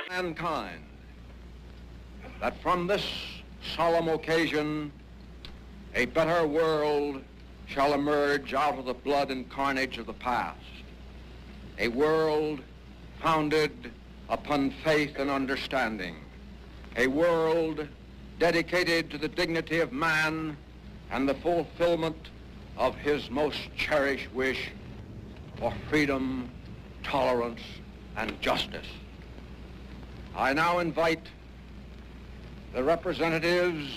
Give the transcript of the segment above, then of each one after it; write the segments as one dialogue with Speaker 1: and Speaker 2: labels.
Speaker 1: Mankind, that from this solemn occasion a better world shall emerge out of the blood and carnage of the past, a world founded upon faith and understanding, a world dedicated to the dignity of man and the fulfillment of his most cherished wish for freedom, tolerance, and justice. I now invite the representatives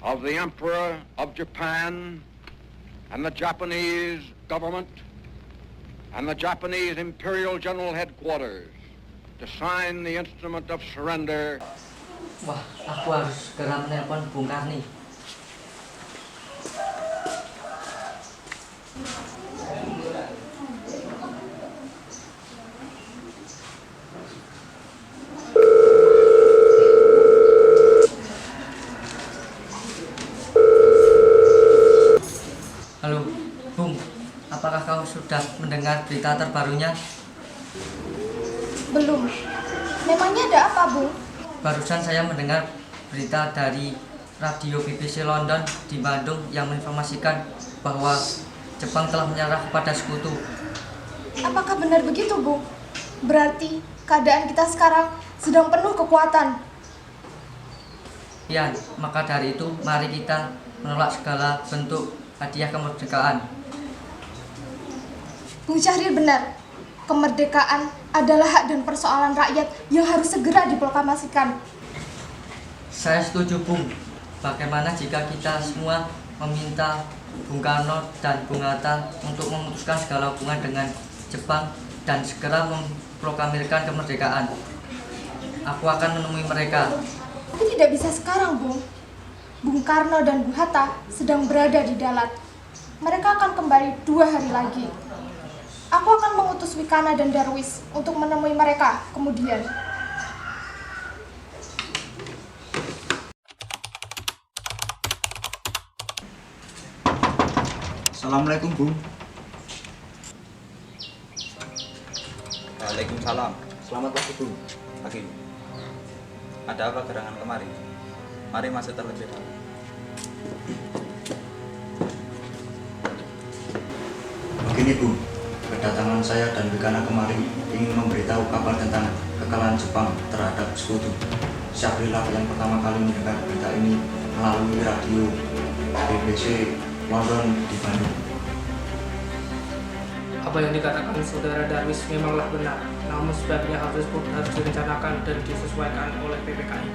Speaker 1: of the Emperor of Japan and the Japanese government and the Japanese Imperial General Headquarters to sign the instrument of surrender.
Speaker 2: Wah, aku harus segera menelpon Bung Karni. Halo, Bung. Apakah kau sudah mendengar berita terbarunya?
Speaker 3: Belum. Memangnya ada apa, Bung?
Speaker 2: Barusan saya mendengar berita dari radio BBC London di Bandung yang menginformasikan bahwa Jepang telah menyerah kepada sekutu.
Speaker 3: Apakah benar begitu, Bung? Berarti keadaan kita sekarang sedang penuh kekuatan.
Speaker 2: Ya, maka dari itu mari kita menolak segala bentuk hadiah kemerdekaan.
Speaker 3: Bung Syahrir benar. Kemerdekaan adalah hak dan persoalan rakyat yang harus segera diproklamasikan.
Speaker 2: Saya setuju, Bung. Bagaimana jika kita semua meminta Bung Karno dan Bung Hatta untuk memutuskan segala hubungan dengan Jepang dan segera memproklamirkan kemerdekaan? Aku akan menemui mereka.
Speaker 3: Tapi tidak bisa sekarang, Bung. Bung Karno dan Bung Hatta sedang berada di Dalat. Mereka akan kembali 2 hari lagi. Aku akan mengutus Wikana dan Darwis untuk menemui mereka kemudian.
Speaker 4: Assalamualaikum, Bung.
Speaker 5: Waalaikumsalam. Selamat pagi, Bung. Pagi. Ada apa gerangan kemari? Mari masuk terlebih dahulu.
Speaker 4: Begini, Bung. Kedatangan saya dan Wikana kemari ingin memberitahu kabar tentang kekalahan Jepang terhadap sekutu. Syahrilah yang pertama kali mendengar berita ini melalui radio BBC London di Bandung.
Speaker 6: Apa yang dikatakan saudara Darwis memanglah benar, namun sebaiknya harus direncanakan dan disesuaikan oleh PPKI.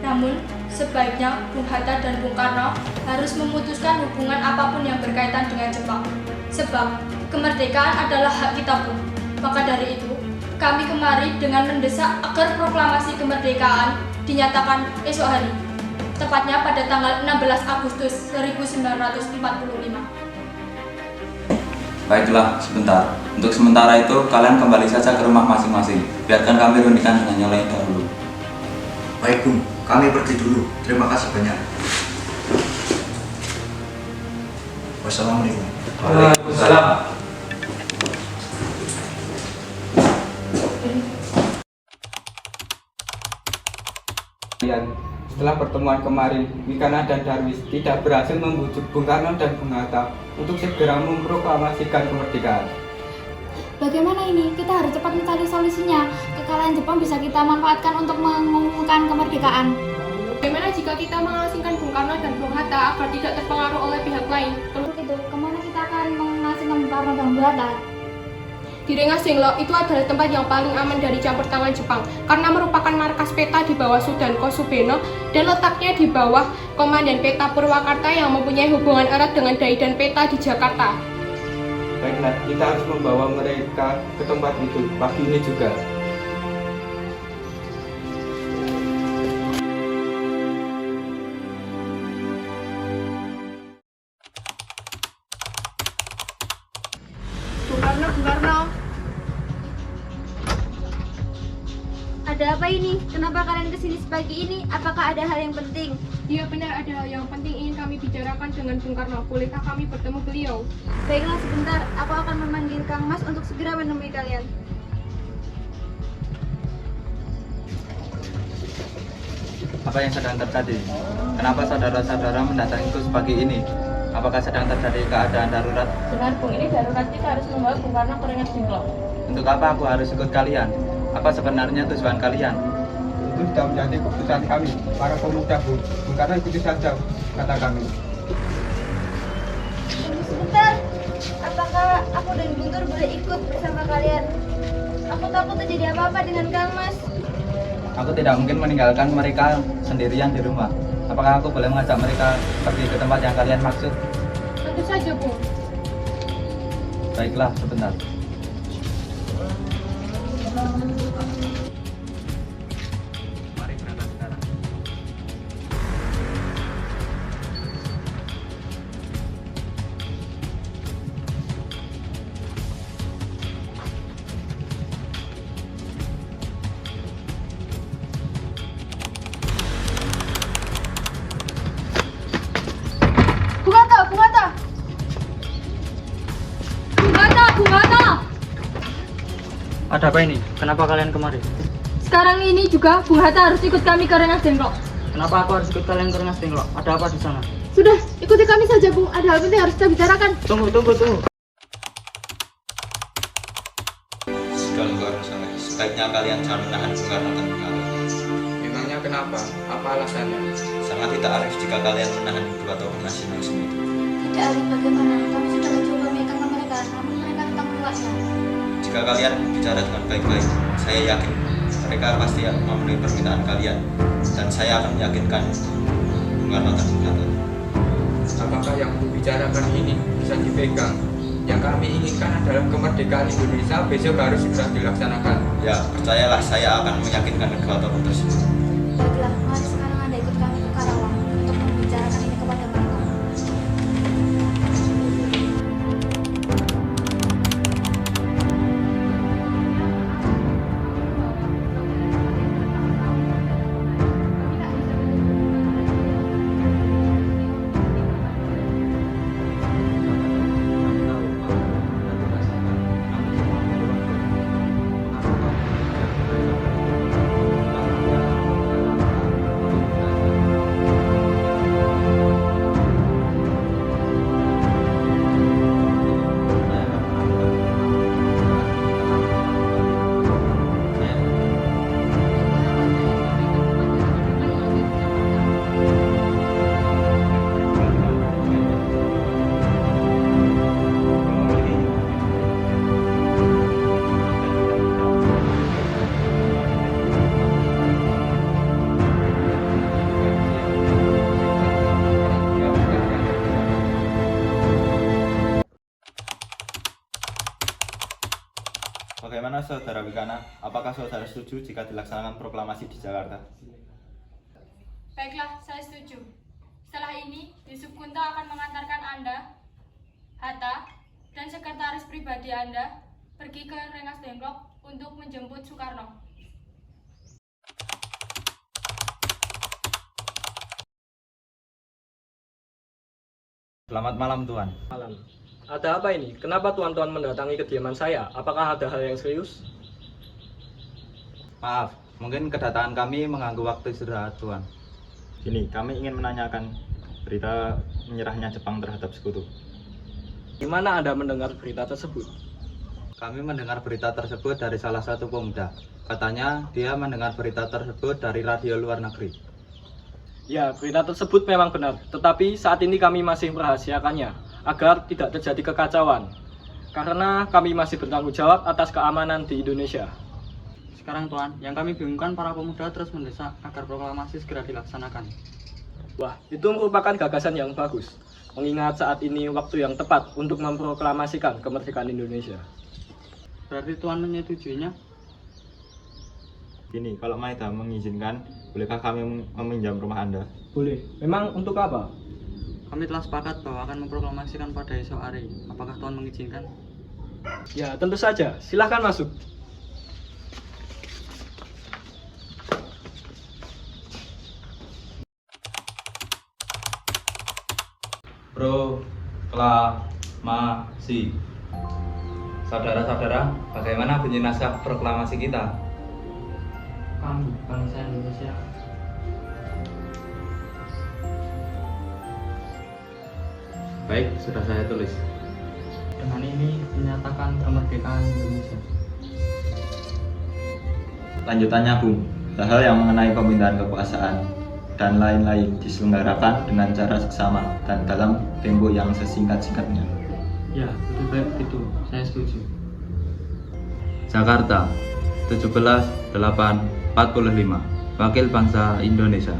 Speaker 7: Namun, sebaiknya Bung Hatta dan Bung Karno harus memutuskan hubungan apapun yang berkaitan dengan Jepang. Sebab, kemerdekaan adalah hak kita, Bung. Maka dari itu, kami kemari dengan mendesak agar proklamasi kemerdekaan dinyatakan esok hari. Tepatnya pada tanggal 16 Agustus 1945.
Speaker 5: Baiklah, sebentar. Untuk sementara itu, kalian kembali saja ke rumah masing-masing. Biarkan kami rundikan dengan yang lain dahulu.
Speaker 4: Baik, Bung. Kami pergi dulu. Terima kasih banyak. Wassalamualaikum.
Speaker 6: Waalaikumsalam.
Speaker 8: Setelah pertemuan kemarin, Wikana dan Darwis tidak berhasil membujuk Bung Karno dan Bung Hatta untuk segera memproklamasikan kemerdekaan.
Speaker 9: Bagaimana ini? Kita harus cepat mencari solusinya. Kekalahan Jepang bisa kita manfaatkan untuk mengumumkan kemerdekaan.
Speaker 10: Bagaimana jika kita mengasingkan Bung Karno dan Bung Hatta agar tidak terpengaruh oleh pihak lain?
Speaker 9: Untuk itu, kemana kita akan mengasingkan Bung Karno dan Bung Hatta?
Speaker 10: Di Rengas Dengklok itu adalah tempat yang paling aman dari campur tangan Jepang karena merupakan markas peta di bawah Sudan Kosubeno dan letaknya di bawah Komandan Peta Purwakarta yang mempunyai hubungan erat dengan Dai dan Peta di Jakarta.
Speaker 8: Baiklah, kita harus membawa mereka ke tempat itu pagi ini juga.
Speaker 10: Bung Karno.
Speaker 9: Ada apa ini? Kenapa kalian kesini sepagi ini? Apakah ada hal yang penting?
Speaker 10: Iya benar, ada hal yang penting ingin kami bicarakan dengan Bung Karno. Bolehkah kami bertemu beliau?
Speaker 9: Baiklah, sebentar. Aku akan memanggil Kang Mas untuk segera menemui kalian.
Speaker 5: Apa yang sedang terjadi? Kenapa saudara-saudara mendatangiku sepagi ini? Apakah sedang terjadi keadaan darurat?
Speaker 7: Benar Bung, ini darurat kita harus membawa Bung Karno ke Rengas Dengklok.
Speaker 5: Untuk apa aku harus ikut kalian? Apa sebenarnya tujuan kalian?
Speaker 8: Itu sudah menjadi keputusan kami, para pemuda Bung. Bung Karno ikuti saja, kata kami.
Speaker 9: Tunggu sebentar. Apakah aku dan Guntur boleh ikut bersama kalian? Aku takut terjadi apa-apa dengan Kang Mas.
Speaker 5: Aku tidak mungkin meninggalkan mereka sendirian di rumah. Apakah aku boleh mengajak mereka pergi ke tempat yang kalian maksud?
Speaker 10: Tentu saja, Bung.
Speaker 5: Baiklah, sebentar. Mari berangkat sekarang.
Speaker 3: Bung Hatta, Bung Hatta.
Speaker 7: Bung Hatta!
Speaker 2: Ada apa ini? Kenapa kalian kemari?
Speaker 7: Sekarang ini juga Bung Hatta harus ikut kami ke Rengas Dengklok.
Speaker 2: Kenapa aku harus ikut kalian ke Rengas Dengklok? Ada apa di sana?
Speaker 3: Sudah, ikuti kami saja, Bung. Ada hal penting harus kita bicarakan.
Speaker 2: Tunggu.
Speaker 5: Sudah luar sana. Sebaiknya kalian jangan menahan Bung Karno dan Bung Hatta.
Speaker 8: Memangnya kenapa? Apa alasannya?
Speaker 5: Sangat tidak arif jika kalian menahan dua tokoh nasionalisme itu.
Speaker 9: Tidak arif bagaimana? Kami sudah mencoba meyakinkan mereka, namun mereka tetap menolaknya.
Speaker 5: Jika kalian bicara dengan baik-baik, saya yakin mereka pasti memenuhi permintaan kalian. Dan saya akan meyakinkan Bung Karno dan Bung Hatta.
Speaker 8: Apakah yang dibicarakan ini bisa dipegang? Yang kami inginkan adalah kemerdekaan Indonesia besok harus segera dilaksanakan.
Speaker 5: Ya, percayalah saya akan meyakinkan kedua tokoh tersebut.
Speaker 9: Baiklah, mari sekarang Anda ikut kami ke Karawang untuk membicarakan ini kepada mereka.
Speaker 5: Bagaimana Saudara Wikana? Apakah saudara setuju jika dilaksanakan proklamasi di Jakarta?
Speaker 7: Baiklah, saya setuju. Setelah ini, Yusuf Kunto akan mengantarkan Anda, Hatta, dan sekretaris pribadi Anda pergi ke Rengas Dengklok untuk menjemput Soekarno.
Speaker 5: Selamat malam, Tuan.
Speaker 6: Malam. Ada apa ini? Kenapa tuan-tuan mendatangi kediaman saya? Apakah ada hal yang serius?
Speaker 5: Maaf, mungkin kedatangan kami mengganggu waktu istirahat, Tuan. Gini, kami ingin menanyakan berita menyerahnya Jepang terhadap sekutu.
Speaker 6: Di mana Anda mendengar berita tersebut?
Speaker 5: Kami mendengar berita tersebut dari salah satu pemuda. Katanya dia mendengar berita tersebut dari radio luar negeri.
Speaker 6: Ya, berita tersebut memang benar. Tetapi saat ini kami masih merahasiakannya agar tidak terjadi kekacauan. Karena kami masih bertanggung jawab atas keamanan di Indonesia.
Speaker 2: Sekarang Tuan, yang kami bingungkan para pemuda terus mendesak agar proklamasi segera dilaksanakan.
Speaker 6: Wah, itu merupakan gagasan yang bagus. Mengingat saat ini waktu yang tepat untuk memproklamasikan kemerdekaan Indonesia.
Speaker 2: Berarti Tuan menyetujuinya?
Speaker 5: Gini, kalau Maeda mengizinkan, bolehkah kami meminjam rumah Anda?
Speaker 6: Boleh. Memang untuk apa?
Speaker 2: Kami telah sepakat bahwa akan memproklamasikan pada esok hari. Apakah Tuan mengizinkan?
Speaker 6: Ya, tentu saja. Silahkan masuk.
Speaker 11: Proklamasi. Saudara-saudara, bagaimana bunyi naskah proklamasi kita?
Speaker 2: Kami, bangsa Indonesia,
Speaker 11: Baik, sudah saya tulis.
Speaker 2: dengan ini menyatakan kemerdekaan Indonesia.
Speaker 5: Lanjutannya, Bung, hal-hal yang mengenai pemindahan kekuasaan dan lain-lain diselenggarakan dengan cara seksama dan dalam tempo yang sesingkat-singkatnya.
Speaker 2: Ya, lebih baik begitu. Saya setuju.
Speaker 11: Jakarta, 17/8/45, Wakil Bangsa Indonesia.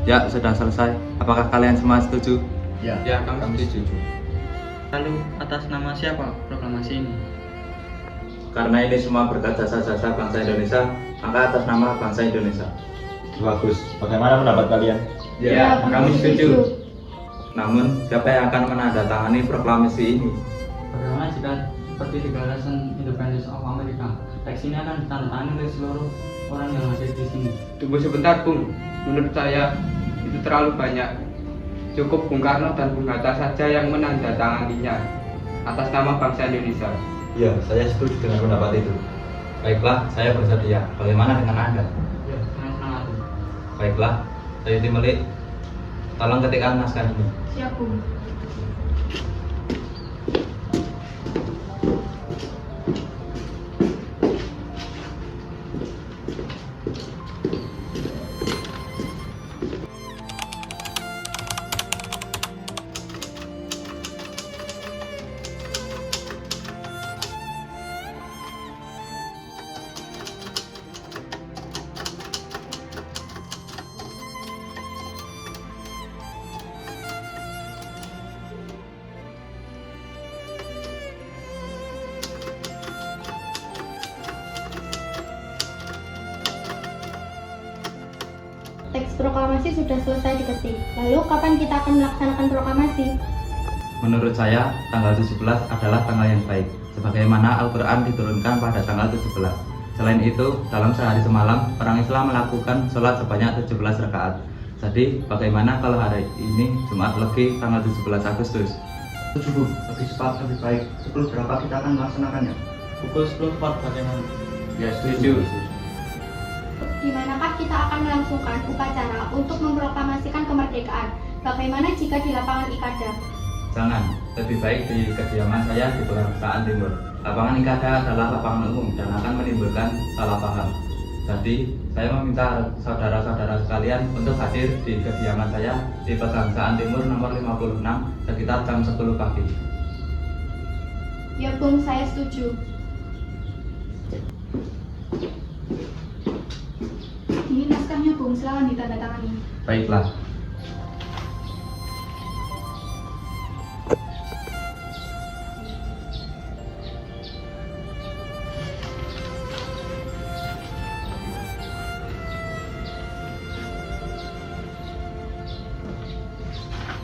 Speaker 11: Ya, sudah selesai. Apakah kalian semua setuju?
Speaker 8: Ya, kami setuju.
Speaker 2: Lalu, atas nama siapa proklamasi ini?
Speaker 11: Karena ini semua berkat jasa-jasa bangsa Indonesia, maka atas nama bangsa Indonesia.
Speaker 5: Bagus. Bagaimana pendapat kalian?
Speaker 8: Ya, kami setuju.
Speaker 11: Namun, siapa yang akan menandatangani proklamasi ini?
Speaker 2: Bagaimana jika seperti Declaration Independence of America? Teks ini akan ditandatangani oleh seluruh orang yang hadir di sini.
Speaker 8: Tunggu sebentar, Bung. Menurut saya itu terlalu banyak. Cukup Bung Karno dan Bung Hatta saja yang menandatanganinya atas nama bangsa Indonesia.
Speaker 11: Ya, saya setuju dengan pendapat itu. Baiklah, saya bersedia. Bagaimana dengan Anda?
Speaker 2: Ya, saya sangat.
Speaker 11: Baiklah, saya Melik. Tolong ketikkan naskah ini.
Speaker 7: Siap, Bung.
Speaker 9: Teks proklamasi sudah selesai diketik. Lalu kapan kita akan melaksanakan proklamasi?
Speaker 11: Menurut saya, tanggal 17 adalah tanggal yang baik, sebagaimana Al-Quran diturunkan pada tanggal 17. Selain itu, dalam sehari semalam, orang Islam melakukan sholat sebanyak 17 rakaat. Jadi, bagaimana kalau hari ini Jumat Legi tanggal 17 Agustus?
Speaker 4: Setuju, lebih cepat, lebih baik. Pukul berapa kita akan melaksanakannya?
Speaker 2: Pukul 10 tepat bagaimana?
Speaker 8: Ya, setuju.
Speaker 9: Di manakah kita akan melangsungkan upacara untuk memproklamasikan kemerdekaan? Bagaimana jika di lapangan Ikada?
Speaker 11: Jangan, lebih baik di kediaman saya di Pegangsaan Timur. Lapangan Ikada adalah lapangan umum dan akan menimbulkan salah paham. Jadi, saya meminta saudara-saudara sekalian untuk hadir di kediaman saya di Pegangsaan Timur nomor 56 sekitar jam 10 pagi.
Speaker 9: Ya, Bung, saya setuju. Ini naskahnya, Bung, silakan ditandatangani.
Speaker 11: Baiklah.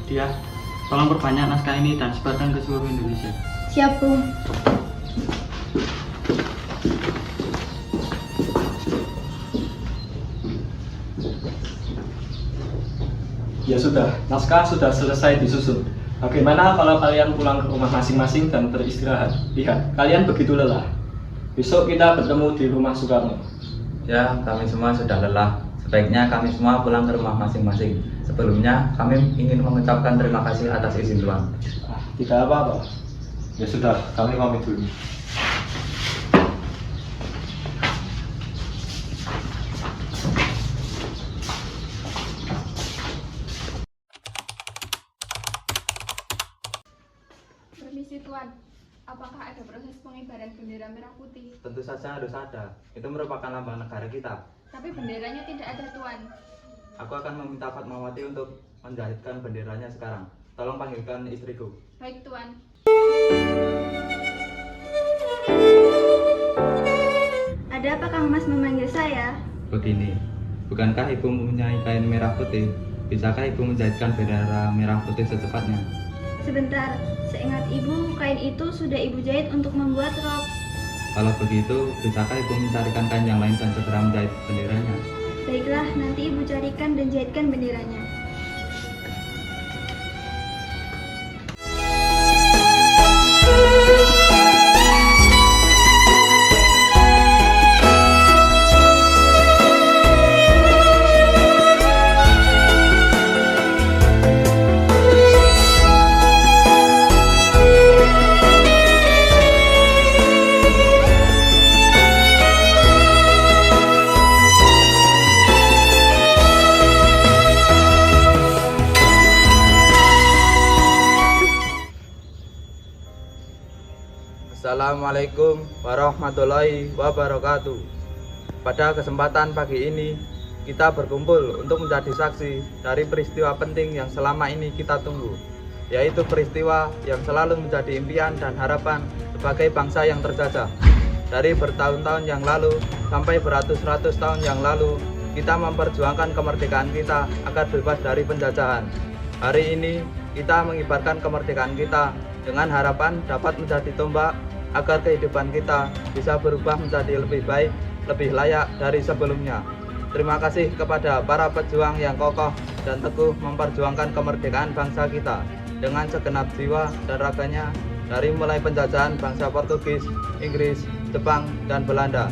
Speaker 2: Dia, tolong perbanyak naskah ini dan sebarkan ke seluruh Indonesia.
Speaker 9: Siap, Bung.
Speaker 6: Ya sudah, naskah sudah selesai disusun. Bagaimana kalau kalian pulang ke rumah masing-masing dan beristirahat? Lihat, kalian begitu lelah. Besok kita bertemu di rumah Soekarno.
Speaker 11: Ya, kami semua sudah lelah. Sebaiknya kami semua pulang ke rumah masing-masing. Sebelumnya, kami ingin mengucapkan terima kasih atas izin Tuan.
Speaker 6: Tidak apa-apa.
Speaker 5: Ya sudah, kami pamit dulu.
Speaker 10: Permisi Tuan, apakah ada proses pengibaran bendera merah putih?
Speaker 11: Tentu saja harus ada. Itu merupakan lambang negara kita.
Speaker 10: Tapi benderanya tidak ada Tuan.
Speaker 11: Aku akan meminta Fatmawati untuk menjahitkan benderanya sekarang. Tolong panggilkan istriku.
Speaker 10: Baik Tuan.
Speaker 9: Ada apa Kang Mas memanggil saya?
Speaker 11: Begini, bukankah ibu mempunyai kain merah putih? Bisakah ibu menjahitkan bendera merah putih secepatnya?
Speaker 9: Sebentar, seingat ibu, kain itu sudah ibu jahit untuk membuat rok.
Speaker 11: Kalau begitu, bisakah ibu mencarikan kain yang lain dan segera menjahit benderanya?
Speaker 9: Baiklah, nanti ibu carikan dan jahitkan benderanya.
Speaker 12: Assalamualaikum warahmatullahi wabarakatuh. Pada kesempatan pagi ini, kita berkumpul untuk menjadi saksi dari peristiwa penting yang selama ini kita tunggu, yaitu peristiwa yang selalu menjadi impian dan harapan sebagai bangsa yang terjajah. Dari bertahun-tahun yang lalu sampai beratus-ratus tahun yang lalu, kita memperjuangkan kemerdekaan kita agar bebas dari penjajahan. Hari ini, kita mengibarkan kemerdekaan kita dengan harapan dapat menjadi tombak agar kehidupan kita bisa berubah menjadi lebih baik, lebih layak dari sebelumnya. Terima kasih kepada para pejuang yang kokoh dan teguh memperjuangkan kemerdekaan bangsa kita dengan segenap jiwa dan raganya dari mulai penjajahan bangsa Portugis, Inggris, Jepang, dan Belanda.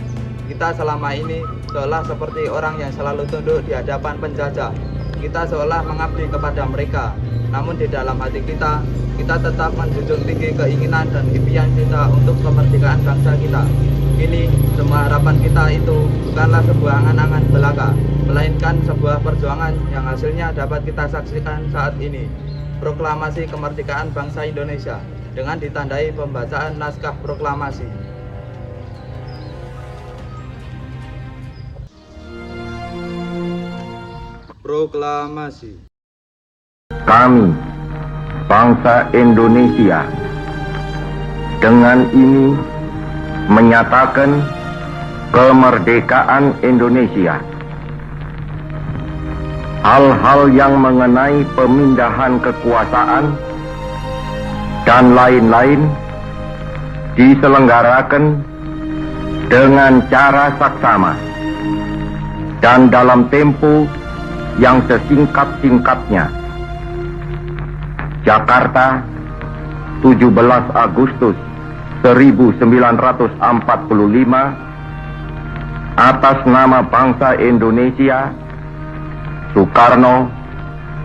Speaker 12: Kita selama ini seolah seperti orang yang selalu tunduk di hadapan penjajah. Kita seolah mengabdi kepada mereka, namun di dalam hati kita tetap menjunjung tinggi keinginan dan impian kita untuk kemerdekaan bangsa kita. Kini, semua harapan kita itu bukanlah sebuah angan-angan belaka, melainkan sebuah perjuangan yang hasilnya dapat kita saksikan saat ini. Proklamasi Kemerdekaan Bangsa Indonesia dengan ditandai pembacaan naskah proklamasi. Proklamasi.
Speaker 13: Kami, bangsa Indonesia, dengan ini menyatakan kemerdekaan Indonesia. Hal-hal yang mengenai pemindahan kekuasaan dan lain-lain diselenggarakan dengan cara saksama dan dalam tempo yang sesingkat-singkatnya. Jakarta, 17 Agustus 1945, atas nama bangsa Indonesia, Soekarno,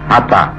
Speaker 13: Hatta.